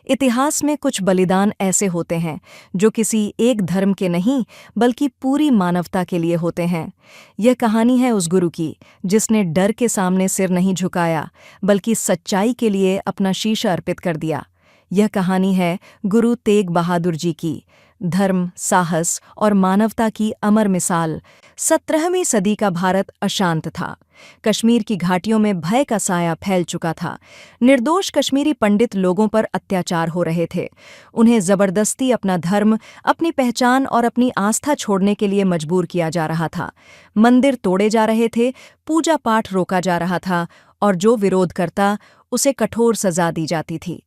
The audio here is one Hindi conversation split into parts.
इतिहास में कुछ बलिदान ऐसे होते हैं जो किसी एक धर्म के नहीं बल्कि पूरी मानवता के लिए होते हैं। यह कहानी है उस गुरु की जिसने डर के सामने सिर नहीं झुकाया बल्कि सच्चाई के लिए अपना शीश अर्पित कर दिया। यह कहानी है गुरु तेग बहादुर जी की, धर्म, साहस और मानवता की अमर मिसाल। 17वीं सदी का भारत अशांत था। कश्मीर की घाटियों में भय का साया फैल चुका था। निर्दोष कश्मीरी पंडित लोगों पर अत्याचार हो रहे थे। उन्हें जबरदस्ती अपना धर्म, अपनी पहचान और अपनी आस्था छोड़ने के लिए मजबूर किया जा रहा था। मंदिर तोड़े जा रहे थे, पूजा पाठ रोका जा रहा था और जो विरोध करता उसे कठोर सजा दी जाती थी।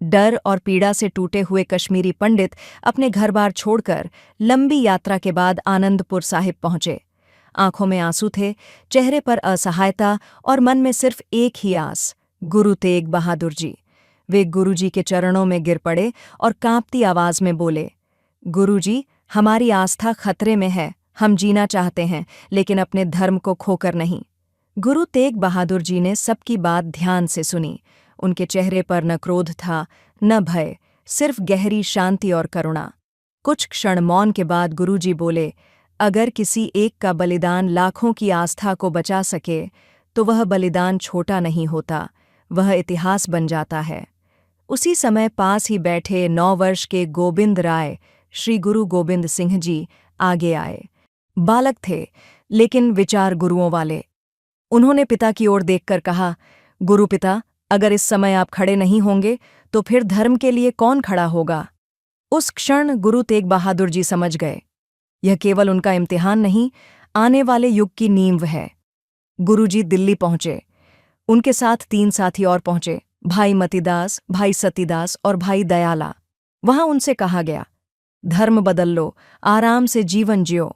डर और पीड़ा से टूटे हुए कश्मीरी पंडित अपने घर-बार छोड़कर लंबी यात्रा के बाद आनंदपुर साहिब पहुंचे। आंखों में आंसू थे, चेहरे पर असहायता और मन में सिर्फ एक ही आस, गुरु तेग बहादुर जी। वे गुरुजी के चरणों में गिर पड़े और कांपती आवाज में बोले, गुरुजी, हमारी आस्था खतरे में है। हम जीना चाहते हैं लेकिन अपने धर्म को खोकर नहीं। गुरु तेग बहादुर जी ने सबकी बात ध्यान से सुनी। उनके चेहरे पर न क्रोध था, न भय, सिर्फ गहरी शांति और करुणा। कुछ क्षण मौन के बाद गुरुजी बोले, अगर किसी एक का बलिदान लाखों की आस्था को बचा सके तो वह बलिदान छोटा नहीं होता, वह इतिहास बन जाता है। उसी समय पास ही बैठे 9 वर्ष के गोविंद राय, श्री गुरु गोबिंद सिंह जी, आगे आए। बालक थे लेकिन विचार गुरुओं वाले। उन्होंने पिता की ओर देखकर कहा, गुरु पिता, अगर इस समय आप खड़े नहीं होंगे तो फिर धर्म के लिए कौन खड़ा होगा? उस क्षण गुरु तेग बहादुर जी समझ गए, यह केवल उनका इम्तिहान नहीं, आने वाले युग की नींव है। गुरुजी दिल्ली पहुंचे। उनके साथ 3 साथी और पहुंचे, भाई मतीदास, भाई सतीदास और भाई दयाला। वहां उनसे कहा गया, धर्म बदल लो, आराम से जीवन जियो।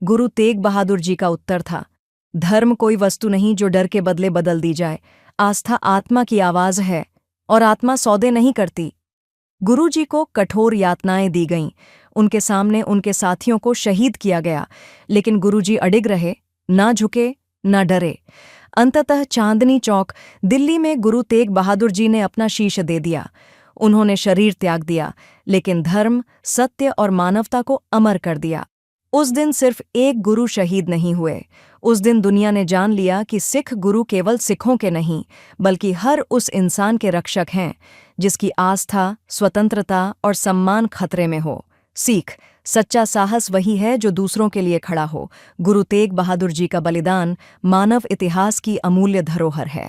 गुरु तेग बहादुर जी का उत्तर था, धर्म कोई वस्तु नहीं जो डर के बदले बदल दी जाए। आस्था आत्मा की आवाज है और आत्मा सौदे नहीं करती। गुरुजी को कठोर यातनाएं दी गईं। उनके सामने उनके साथियों को शहीद किया गया, लेकिन गुरुजी अडिग रहे, ना झुके, ना डरे। अंततः चांदनी चौक, दिल्ली में गुरु तेग बहादुर जी ने अपना शीश दे दिया। उन्होंने शरीर त्याग दिया, लेकिन धर्म, सत्य और मानवता को अमर कर दिया। उस दिन सिर्फ एक गुरु शहीद नहीं हुए, उस दिन दुनिया ने जान लिया कि सिख गुरु केवल सिखों के नहीं, बल्कि हर उस इंसान के रक्षक हैं जिसकी आस्था, स्वतंत्रता और सम्मान खतरे में हो। सीख, सच्चा साहस वही है जो दूसरों के लिए खड़ा हो। गुरु तेग बहादुर जी का बलिदान मानव इतिहास की अमूल्य धरोहर है।